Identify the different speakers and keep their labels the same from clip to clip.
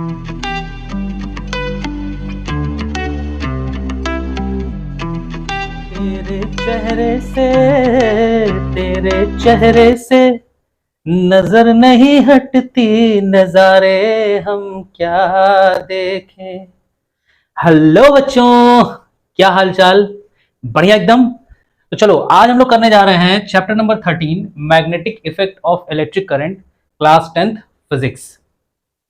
Speaker 1: तेरे चेहरे से नजर नहीं हटती, नजारे हम क्या देखें। हेलो बच्चों, क्या हाल चाल? बढ़िया एकदम। तो चलो आज हम लोग करने जा रहे हैं chapter number 13, magnetic effect of electric current, class 10th physics.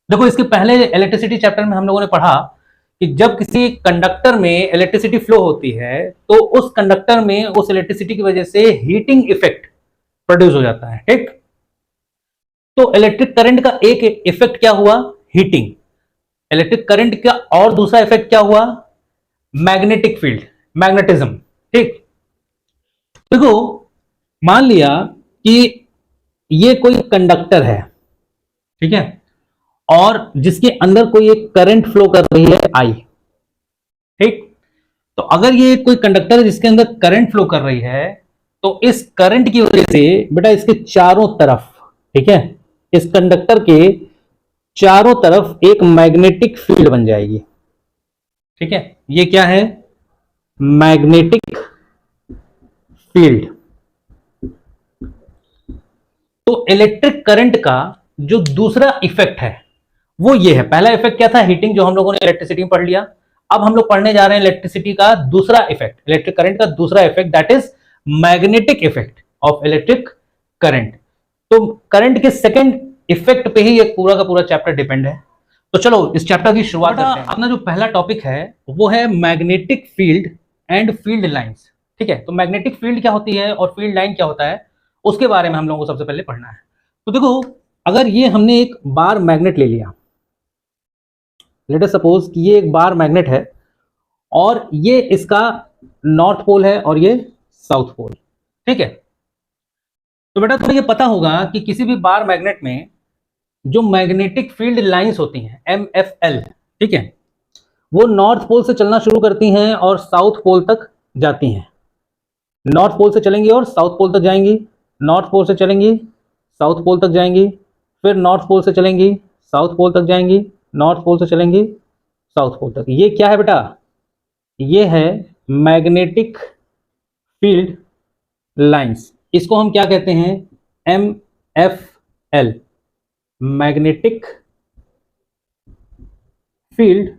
Speaker 1: देखो, इसके पहले इलेक्ट्रिसिटी चैप्टर में हम लोगों ने पढ़ा कि जब किसी कंडक्टर में इलेक्ट्रिसिटी फ्लो होती है तो उस कंडक्टर में उस इलेक्ट्रिसिटी की वजह से हीटिंग इफेक्ट प्रोड्यूस हो जाता है। ठीक, तो इलेक्ट्रिक करंट का एक इफेक्ट क्या हुआ? हीटिंग। इलेक्ट्रिक करंट का और दूसरा इफेक्ट क्या हुआ? Magnetic field, magnetism. ठीक, देखो मान लिया कि ये कोई कंडक्टर है, ठीक है, और जिसके अंदर कोई एक करंट फ्लो कर रही है आई। ठीक, तो अगर ये कोई कंडक्टर है जिसके अंदर करंट फ्लो कर रही है तो इस करंट की वजह से बेटा इसके चारों तरफ, ठीक है, इस कंडक्टर के चारों तरफ एक मैग्नेटिक फील्ड बन जाएगी। ठीक है, ये क्या है? Magnetic field. तो इलेक्ट्रिक करंट का जो दूसरा इफेक्ट है वो ये है। पहला इफेक्ट क्या था? हीटिंग, जो हम लोगों ने इलेक्ट्रिसिटी में पढ़ लिया। अब हम लोग पढ़ने जा रहे हैं इलेक्ट्रिसिटी का दूसरा इफेक्ट, इलेक्ट्रिक करंट का दूसरा effect, that is magnetic effect of electric current. तो करंट के सेकंड इफेक्ट पे ही ये पूरा का पूरा चैप्टर डिपेंड है। तो चलो इस चैप्टर की शुरुआत करते हैं। अपना जो पहला टॉपिक है वो है magnetic field and field lines. ठीक है, तो मैग्नेटिक फील्ड क्या होती है और फील्ड लाइन क्या होता है उसके बारे में हम लोगों को सबसे पहले पढ़ना है। तो देखो, अगर ये हमने एक बार मैग्नेट ले लिया, लेट अस सपोज कि ये एक बार मैग्नेट है और ये इसका नॉर्थ पोल है और ये साउथ पोल। ठीक है, तो बेटा तुम्हें ये पता होगा कि किसी भी बार मैग्नेट में जो मैग्नेटिक फील्ड लाइंस होती हैं MFL, ठीक है, वो नॉर्थ पोल से चलना शुरू करती हैं और साउथ पोल तक जाती हैं। नॉर्थ पोल से चलेंगी और साउथ पोल तक जाएंगी, नॉर्थ पोल से चलेंगी, साउथ पोल तक जाएंगी, फिर नॉर्थ पोल से चलेंगी, साउथ पोल तक जाएंगी, नॉर्थ पोल से चलेंगी, साउथ पोल तक। ये क्या है बेटा? ये है मैग्नेटिक फील्ड लाइंस। इसको हम क्या कहते हैं? MFL, magnetic field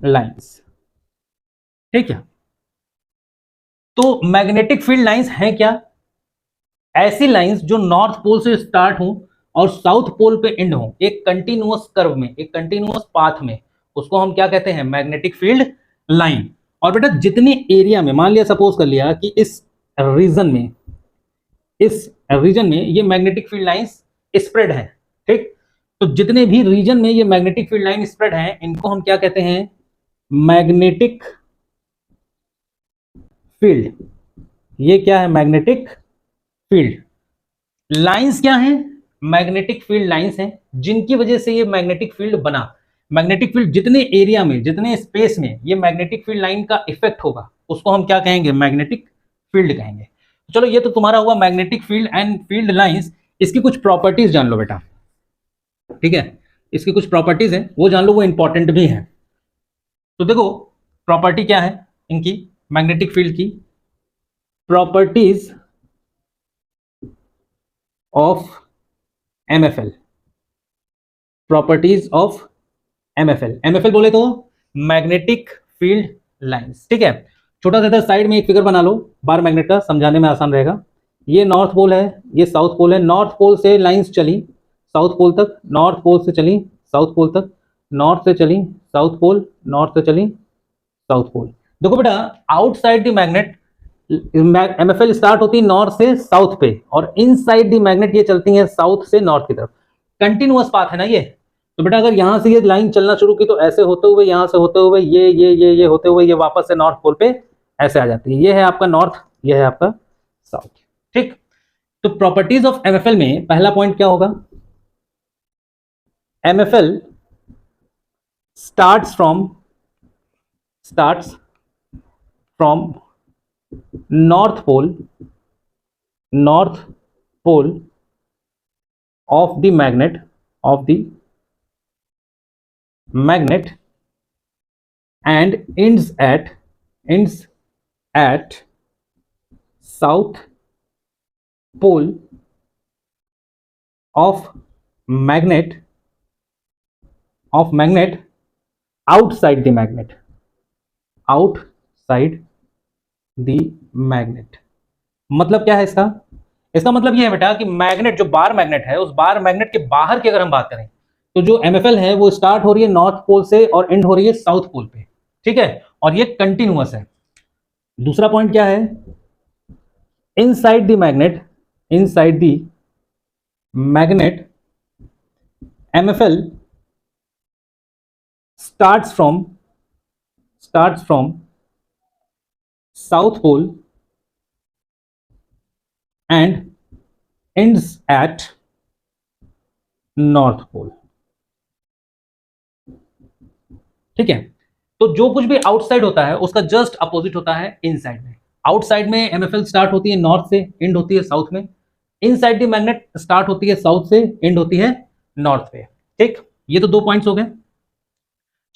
Speaker 1: lines. ठीक है, तो मैग्नेटिक फील्ड लाइंस हैं क्या? ऐसी लाइंस जो नॉर्थ पोल से स्टार्ट हो और साउथ पोल पे एंड हो, एक कंटिन्यूअस कर्व में, एक कंटिन्यूअस पाथ में, उसको हम क्या कहते हैं? Magnetic field line. और बेटा जितने एरिया में, मान लिया सपोज कर लिया कि इस रीजन में, इस रीजन में ये मैग्नेटिक फील्ड लाइंस स्प्रेड है। ठीक, तो जितने भी रीजन में ये मैग्नेटिक फील्ड लाइन स्प्रेड है इनको हम क्या कहते हैं? Magnetic field. ये क्या है? Magnetic field lines. क्या है? मैग्नेटिक फील्ड लाइंस हैं जिनकी वजह से ये मैग्नेटिक फील्ड बना। मैग्नेटिक फील्ड जितने एरिया में, जितने स्पेस में ये मैग्नेटिक फील्ड लाइन का इफेक्ट होगा उसको हम क्या कहेंगे? मैग्नेटिक फील्ड कहेंगे। चलो ये तो तुम्हारा हुआ magnetic field and field lines. इसकी कुछ प्रॉपर्टीज जान लो बेटा। ठीक है, इसकी कुछ प्रॉपर्टीज है वो जान लो, वो इंपॉर्टेंट भी है। तो देखो प्रॉपर्टी क्या है इनकी, मैग्नेटिक फील्ड की properties of MFL। Properties of MFL बोले तो मैग्नेटिक फील्ड लाइंस। ठीक है, छोटा सा इधर साइड में एक फिगर बना लो बार मैग्नेट का, समझाने में आसान रहेगा। ये नॉर्थ पोल है, ये साउथ पोल है। नॉर्थ पोल से लाइंस चली साउथ पोल तक, नॉर्थ पोल से चली साउथ पोल तक, नॉर्थ से चली साउथ पोल, नॉर्थ से चली साउथ पोल। देखो बेटा, outside the magnet MFL start होती है नॉर्थ से साउथ पे और इनसाइड दी मैग्नेट ये चलती है साउथ से नॉर्थ की तरफ। कंटिन्यूअस पाथ है ना ये। तो बेटा अगर यहां से ये लाइन चलना शुरू की तो ऐसे होते हुए, यहां से होते हुए ये होते हुए ये वापस से नॉर्थ पोल पे ऐसे आ जाती है। ये है आपका नॉर्थ, ये है आपका साउथ। ठीक, तो प्रॉपर्टीज ऑफ MFL में पहला पॉइंट क्या होगा? MFL starts from north pole of the magnet and ends at south pole of magnet outside the magnet मतलब क्या है इसका? इसका मतलब ये है बेटा कि मैग्नेट, जो बार मैग्नेट है, उस बार मैग्नेट के बाहर की अगर हम बात करें तो जो MFL है वो स्टार्ट हो रही है नॉर्थ पोल से और एंड हो रही है साउथ पोल पे, ठीक है, और ये कंटिन्यूअस है। दूसरा पॉइंट क्या है? Inside the magnet MFL starts from south pole and ends at north pole, ठीक है। तो जो कुछ भी आउटसाइड होता है उसका जस्ट अपोजिट होता है इनसाइड में। आउटसाइड में MFL स्टार्ट होती है नॉर्थ से, एंड होती है साउथ में। इनसाइड द मैग्नेट स्टार्ट होती है साउथ से, एंड होती है नॉर्थ पे, ठीक। ये तो 2 पॉइंट्स हो गए।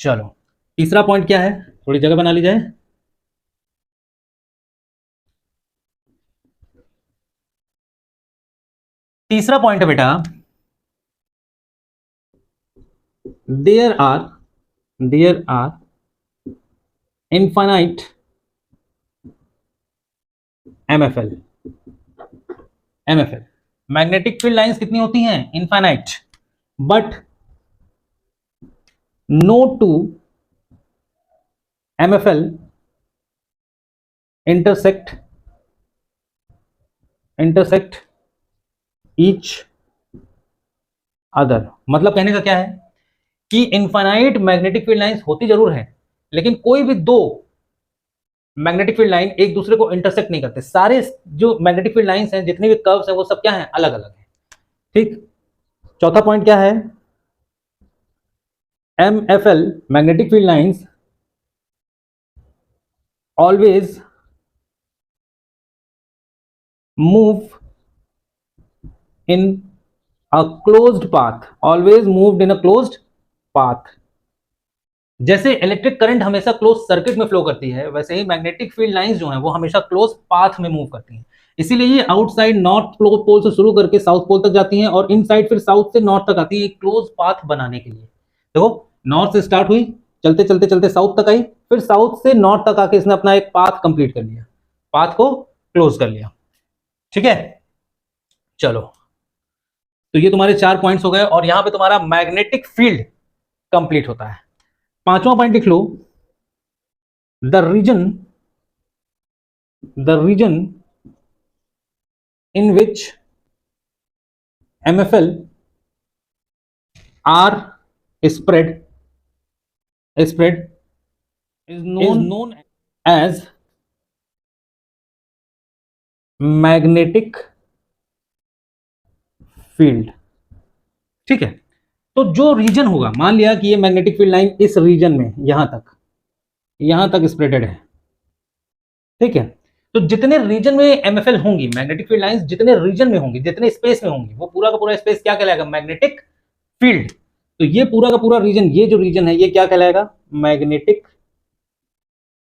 Speaker 1: चलो तीसरा पॉइंट क्या है, थोड़ी जगह बना ली जाए। तीसरा पॉइंट है बेटा, there are infinite MFL magnetic field lines कितनी होती हैं? Infinite. But no two MFL intersect each other। मतलब कहने का क्या है कि इनफाइनाइट मैग्नेटिक फील्ड लाइंस होती जरूर है, लेकिन कोई भी दो मैग्नेटिक फील्ड लाइन एक दूसरे को इंटरसेक्ट नहीं करते। सारे जो मैग्नेटिक फील्ड लाइंस हैं, जितने भी कर्व्स हैं, वो सब क्या हैं? अलग अलग हैं, ठीक। चौथा पॉइंट क्या है? MFL magnetic field lines always move in a closed path. जैसे इलेक्ट्रिक करंट हमेशा क्लोज सर्किट में फ्लो करती है, वैसे ही मैग्नेटिक फील्ड लाइंस जो हैं वो हमेशा क्लोज पाथ में मूव करती हैं। इसीलिए ये आउटसाइड नॉर्थ पोल से शुरू करके साउथ पोल तक जाती हैं और इनसाइड फिर साउथ से नॉर्थ तक आती है, क्लोज पाथ बनाने के लिए। देखो, नॉर्थ से स्टार्ट हुई, चलते चलते चलते साउथ तक आई, फिर साउथ से नॉर्थ तक आके इसने अपना एक पाथ कंप्लीट कर लिया, पाथ को क्लोज कर लिया, ठीक है। चलो, तो ये तुम्हारे 4 पॉइंट्स हो गए और यहां पे तुम्हारा मैग्नेटिक फील्ड कंप्लीट होता है। 5वां पॉइंट लिख लो, the reason in which MFL are spread is known as magnetic field, ठीक है। तो जो रीजन होगा, मान लिया कि ये मैग्नेटिक फील्ड लाइन इस रीजन में यहां तक स्प्रेडेड है, ठीक है। तो जितने रीजन में MFL होंगी, मैग्नेटिक फील्ड लाइंस जितने रीजन में होंगी, जितने स्पेस में होंगी, वो पूरा का पूरा स्पेस क्या कहलाएगा? Magnetic field. तो ये पूरा का पूरा रीजन, ये जो रीजन है, ये क्या कहलाएगा? Magnetic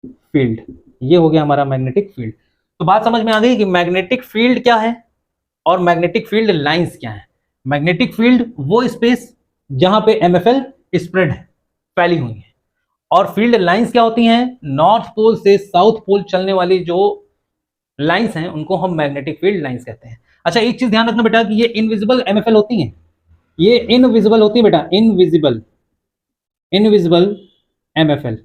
Speaker 1: field. ये हो गया हमारा मैग्नेटिक फील्ड। तो बात समझ में आ गई कि मैग्नेटिक फील्ड क्या है और मैग्नेटिक फील्ड लाइंस क्या है। मैग्नेटिक फील्ड वो स्पेस जहां पे MFL स्प्रेड है, फैली हुई है, और फील्ड लाइंस क्या होती हैं? नॉर्थ पोल से साउथ पोल चलने वाली जो लाइंस हैं उनको हम मैग्नेटिक फील्ड लाइंस कहते हैं। अच्छा, एक चीज ध्यान रखना बेटा कि ये इनविजिबल MFL होती हैं, ये इनविजिबल होती है बेटा, इनविजिबल MFL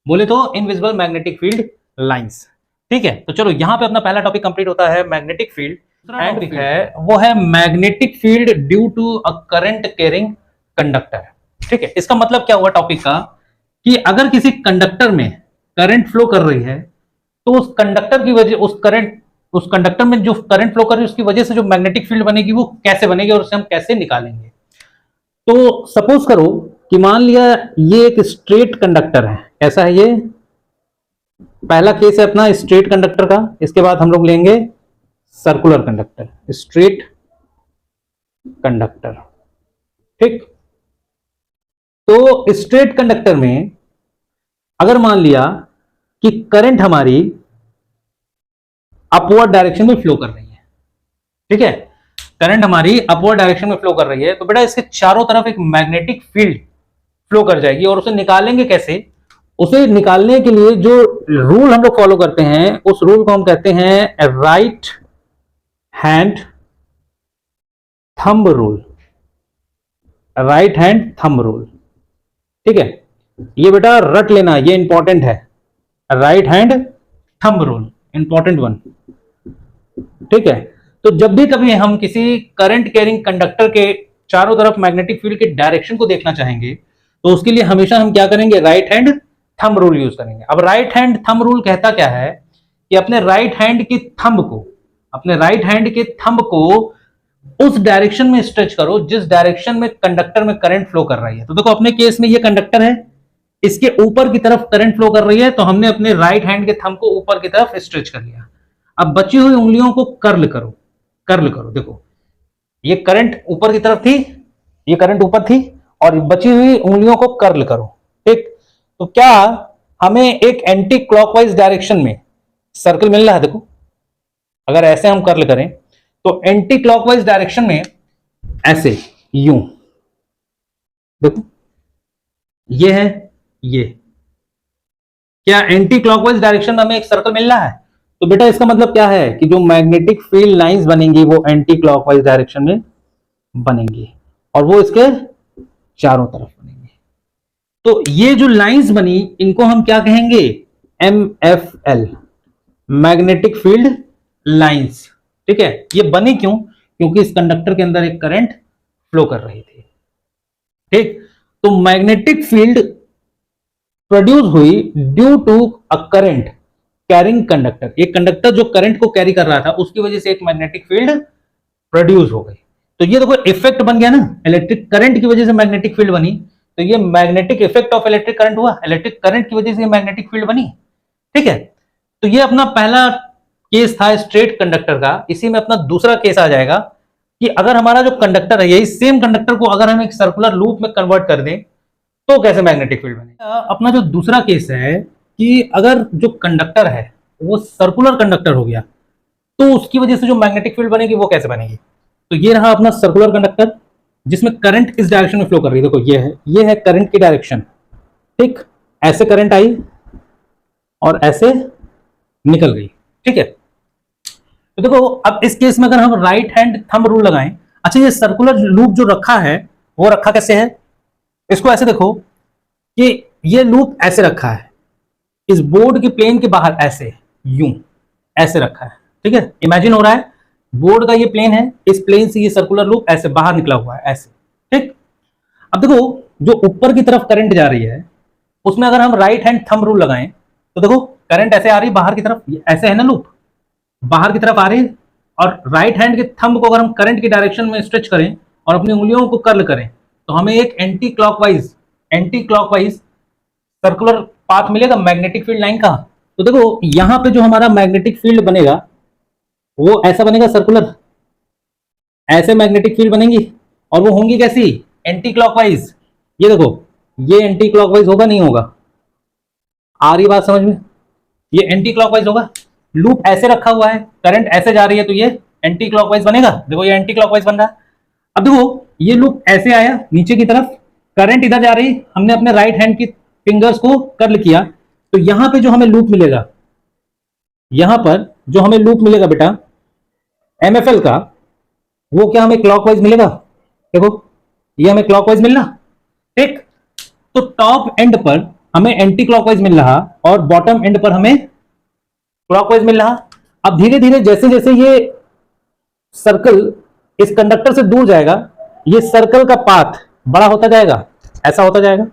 Speaker 1: बोले तो इनविजिबल मैग्नेटिक फील्ड लाइंस, ठीक है। तो चलो, यहां पे अपना पहला टॉपिक कंप्लीट होता है मैग्नेटिक फील्ड। टॉपिक है वो है magnetic field due to a current carrying conductor, ठीक है। इसका मतलब क्या हुआ टॉपिक का कि अगर किसी कंडक्टर में करंट फ्लो कर रही है तो उस कंडक्टर की वजह, उस कंडक्टर में जो करंट फ्लो कर रही है उसकी वजह से जो मैग्नेटिक फील्ड बनेगी वो कैसे बनेगी और उसे हम कैसे निकालेंगे। तो सपोज करो कि मान लिया ये एक स्ट्रेट कंडक्टर है, कैसा है ये? पहला केस है अपना स्ट्रेट कंडक्टर का, इसके बाद हम लोग लेंगे सर्कुलर कंडक्टर, स्ट्रेट कंडक्टर, ठीक। तो स्ट्रेट कंडक्टर में अगर मान लिया कि करंट हमारी अपवर्ड डायरेक्शन में फ्लो कर रही है, ठीक है, करंट हमारी अपवर्ड डायरेक्शन में फ्लो कर रही है, तो बेटा इसके चारों तरफ एक मैग्नेटिक फील्ड फ्लो कर जाएगी। और उसे निकालेंगे कैसे? उसे निकालने के लिए जो रूल हम लोग फॉलो करते हैं, उस रूल को हम कहते हैं right hand thumb rule. Right hand thumb rule, ठीक है, ये बेटा रट लेना, ये इंपॉर्टेंट है। Right hand thumb rule, important one, ठीक है। तो जब भी कभी हम किसी करंट कैरिंग कंडक्टर के चारों तरफ मैग्नेटिक फील्ड के डायरेक्शन को देखना चाहेंगे, तो उसके लिए हमेशा हम क्या करेंगे? Right hand thumb rule use करेंगे। अब राइट हैंड थंब रूल कहता क्या है कि अपने राइट हैंड के थंब को, अपने राइट हैंड के थंब को उस डायरेक्शन में स्ट्रेच करो जिस डायरेक्शन में कंडक्टर में करंट फ्लो कर रही है। तो देखो अपने केस में ये कंडक्टर है, इसके ऊपर की तरफ करंट फ्लो कर रही है, तो हमने अपने राइट हैंड के थंब को ऊपर की तरफ स्ट्रेच कर लिया। अब बची हुई उंगलियों को कर्ल करो, कर्ल करो। देखो ये करंट ऊपर की तरफ थी, ये करंट ऊपर थी, और बची हुई उंगलियों को कर्ल करो, ठीक। तो क्या हमें एक एंटी क्लॉकवाइज डायरेक्शन में सर्कल मिल रहा है? देखो अगर ऐसे हम कर्ल करें तो एंटी क्लॉकवाइज डायरेक्शन में ऐसे यूं, देखो ये है, ये क्या एंटी क्लॉकवाइज डायरेक्शन में हमें एक सर्कल मिल रहा है? तो बेटा इसका मतलब क्या है कि जो मैग्नेटिक फील्ड लाइंस बनेंगी वो एंटी क्लॉकवाइज डायरेक्शन में बनेंगी, और वो इसके चारों तरफ बनेंगी। तो ये जो लाइंस बनी इनको हम क्या कहेंगे? MFL, मैग्नेटिक फील्ड लाइंस, ठीक है। ये बनी क्यों? क्योंकि इस कंडक्टर के अंदर एक करंट फ्लो कर रही थी, ठीक। तो मैग्नेटिक फील्ड प्रोड्यूस हुई due to a current carrying conductor. एक कंडक्टर जो करंट को कैरी कर रहा था उसकी वजह से एक मैग्नेटिक फील्ड प्रोड्यूस हो गई। तो ये देखो इफेक्ट बन गया ना, इलेक्ट्रिक करंट की वजह से मैग्नेटिक फील्ड बनी, तो ये magnetic effect of electric current हुआ, इलेक्ट्रिक करंट की वजह से मैग्नेटिक फील्ड बनी, ठीक है। तो ये अपना पहला केस था स्ट्रेट कंडक्टर का। इसी में अपना दूसरा केस आ जाएगा कि अगर हमारा जो कंडक्टर है, यही सेम कंडक्टर को अगर हम एक सर्कुलर लूप में कन्वर्ट कर दें तो कैसे मैग्नेटिक फील्ड बनेगा। अपना जो दूसरा केस है कि अगर जो कंडक्टर है वो सर्कुलर कंडक्टर हो गया, तो उसकी वजह से जो मैग्नेटिक फील्ड बनेगी वो कैसे बनेगी। तो ये रहा अपना सर्कुलर कंडक्टर जिसमें करंट इस डायरेक्शन में फ्लो कर रही है। देखो ये है करंट की डायरेक्शन, ठीक। ऐसे करंट आई और ऐसे निकल गई, ठीक है। तो देखो अब इस केस में अगर हम राइट हैंड थंब रूल लगाएं, अच्छा ये सर्कुलर लूप जो रखा है वो रखा कैसे है? इसको ऐसे देखो कि ये लूप ऐसे रखा है, इस बोर्ड के प्लेन के बाहर ऐसे यूं ऐसे रखा है, ठीक है। इमेजिन हो रहा है बोर्ड का ये प्लेन है, इस प्लेन से ये सर्कुलर लूप ऐसे बाहर निकला हुआ है ऐसे, ठीक। अब देखो जो ऊपर की तरफ करंट जा रही है उसमें अगर हम राइट हैंड थंब रूल लगाएं तो देखो करंट ऐसे आ रही बाहर की तरफ, ऐसे है ना लूप, बाहर की तरफ आ रही है, और राइट हैंड के थंब को अगर हम करंट की डायरेक्शन में स्ट्रेच करें और अपनी उंगलियों को कर्ल करें तो हमें एक एंटी क्लॉकवाइज सर्कुलर पाथ मिलेगा मैग्नेटिक फील्ड लाइन का। तो देखो यहां पे जो हमारा मैग्नेटिक फील्ड बनेगा वो ऐसा बनेगा सर्कुलर, ऐसे मैग्नेटिक फील्ड बनेंगी, और वो होंगी कैसी? Anti clockwise. ये देखो ये एंटी क्लॉकवाइज होगा नहीं होगा? आ रही बात समझ में? ये एंटी क्लॉकवाइज होगा, लूप ऐसे रखा हुआ है, करंट ऐसे जा रही है, तो ये एंटी क्लॉकवाइज बनेगा। देखो ये एंटी क्लॉकवाइज बन रहा है। अब देखो ये लूप ऐसे आया नीचे की तरफ, करंट इधर जा रही, हमने अपने राइट हैंड की फिंगर्स को कर्ल किया, तो यहां पे जो हमें लूप मिलेगा, यहां पर जो हमें लूप मिलेगा बेटा MFL का, वो क्या हमें क्लॉकवाइज मिलेगा? देखो ये हमें क्लॉकवाइज मिल रहा, ठीक। तो टॉप एंड पर हमें एंटी क्लॉकवाइज मिल रहा और बॉटम एंड पर हमें क्लॉकवाइज मिल रहा। अब धीरे धीरे जैसे जैसे ये सर्कल इस कंडक्टर से दूर जाएगा, ये सर्कल का पाथ बड़ा होता जाएगा, ऐसा होता जाएगा,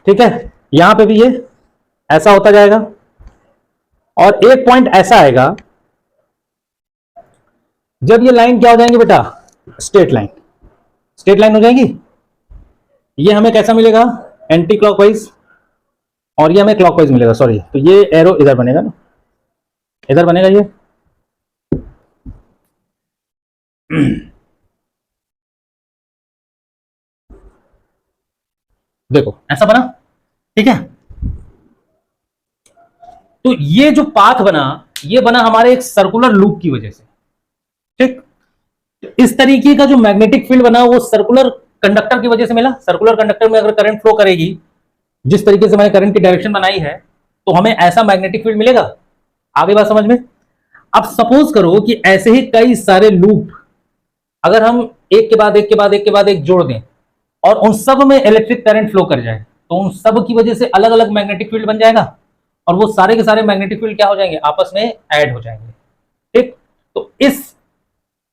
Speaker 1: ठीक है। यहां पे भी ये ऐसा होता जाएगा, और एक पॉइंट ऐसा आएगा जब ये लाइन क्या हो जाएंगे बेटा? स्ट्रेट लाइन, स्ट्रेट लाइन हो जाएंगी। ये हमें कैसा मिलेगा? एंटी क्लॉकवाइज, और ये हमें क्लॉकवाइज मिलेगा, सॉरी। तो ये एरो इधर बनेगा ना, इधर बनेगा ये। देखो ऐसा बना, ठीक है। तो ये जो पाथ बना, ये बना हमारे एक सर्कुलर लूप की वजह से, ठीक। इस तरीके का जो मैग्नेटिक फील्ड बना वो सर्कुलर कंडक्टर की वजह से मिला। सर्कुलर कंडक्टर में अगर करंट फ्लो करेगी, जिस तरीके से मैंने करंट की डायरेक्शन बनाई है, तो हमें ऐसा मैग्नेटिक फील्ड मिलेगा। आगे बात समझ में। अब सपोज करो कि ऐसे ही कई सारे लूप अगर हम एक के बाद एक के बाद एक के बाद एक जोड़ दें और उन सब में इलेक्ट्रिक करंट फ्लो कर जाए, तो उन सब की वजह से अलग अलग मैग्नेटिक फील्ड बन जाएगा और वो सारे के सारे मैग्नेटिक फील्ड क्या हो जाएंगे, आपस में ऐड हो जाएंगे, ठीक। तो इस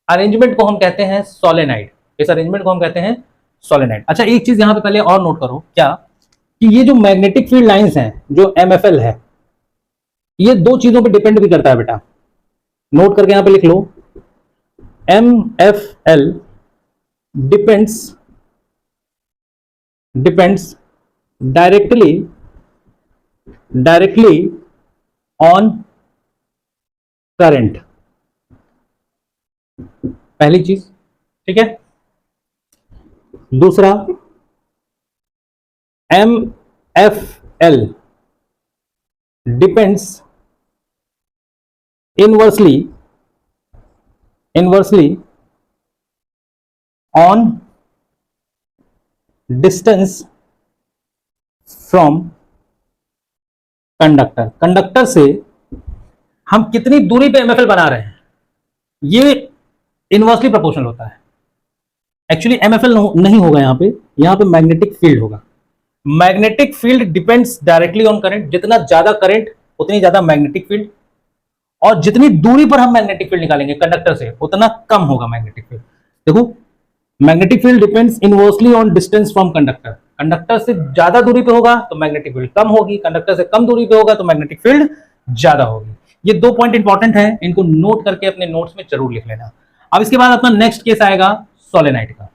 Speaker 1: अरेंजमेंट को हम कहते हैं सोलेनाइड। इस अरेंजमेंट को हम कहते हैं सोलेनाइड। अच्छा, एक चीज यहां पे पहले और नोट करो, क्या कि ये जो मैग्नेटिक फील्ड लाइंस हैं, जो एमएफएल है, ये दो चीजों पे डिपेंड भी करता है बेटा। नोट करके यहां पे लिख लो, MFL depends directly on current. पहली चीज, ठीक है। दूसरा, MFL depends inversely on distance from conductor. Conductor से हम कितनी दूरी पे एमएफएल बना रहे हैं, ये इनवर्सली प्रोपोर्शनल होता है। एक्चुअली एमएफएल नहीं होगा यहां पे मैग्नेटिक फील्ड होगा। Magnetic field depends directly on current. जितना ज्यादा करंट उतनी ज्यादा मैग्नेटिक फील्ड, और जितनी दूरी पर हम मैग्नेटिक फील्ड निकालेंगे कंडक्टर से उतना कम होगा मैग्नेटिक फील्ड। देखो, magnetic field depends inversely on distance from conductor. Conductor से ज्यादा दूरी पे होगा तो मैग्नेटिक फील्ड कम होगी, कंडक्टर से कम दूरी पे होगा तो मैग्नेटिक फील्ड ज्यादा होगी। ये दो पॉइंट इंपॉर्टेंट है, इनको नोट करके अपने नोट्स में जरूर लिख लेना। अब इसके बाद अपना नेक्स्ट केस आएगा सोलेनाइड का।